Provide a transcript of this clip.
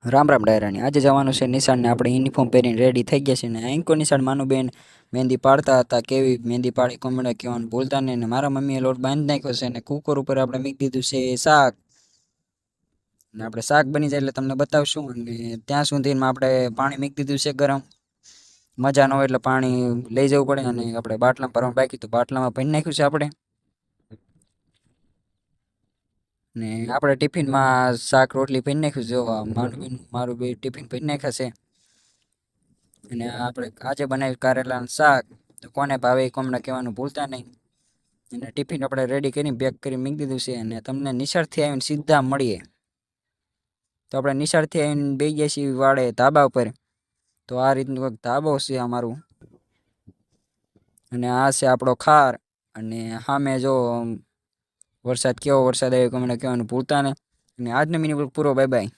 રામ રામ ડાયરાની આજે જવાનું છે નિશાળને આપણે યુનિફોર્મ પહેરીને રેડી થઈ ગયા છે ને એન્કો નિશાળ માનુબેન મહેંદી પાડતા હતા કેવી મહેંદી પાડી કોમેડા કહેવાનું બોલતા નહીં ને મારા મમ્મીએ લોટ બાંધી નાખ્યો છે અને કુકર ઉપર આપણે મૂકી દીધું છે શાક ને આપણે શાક બની જાય એટલે તમને બતાવશું અને ત્યાં સુધીમાં આપણે પાણી મૂકી દીધું છે ગરમ મજા ન હોય એટલે પાણી લઈ જવું પડે અને આપણે બાટલામાં ભરવાનું બાકી તો બાટલામાં ભરી નાખ્યું છે આપણે ને આપણે ટિફિનમાં શાક રોટલી ભરી નાખ્યું છે જો મારું બે ટિફિન ભરી નાખ્યા છે અને આપણે આજે બનાવ્યું કારેલાનું શાક તો કોને ભાવે એ કોમડા કહેવાનું ભૂલતા નહીં અને ટિફિન આપણે રેડી કરીને પેક કરી મૂકી દીધું છે અને તમને નિશાળથી આવીને સીધા મળીએ તો આપણે નિશાળથી આવીને બેસી ગયા છીએ વાળે ધાબા ઉપર તો આ રીતનું એક ધાબો છે અમારું અને આ છે આપણો ખાર અને સામે જો વરસાદ કેવો વરસાદ આવ્યો કોમડા કહેવાનું ભૂલતા નહીં અને આજનો મિની પૂરો બાય બાય.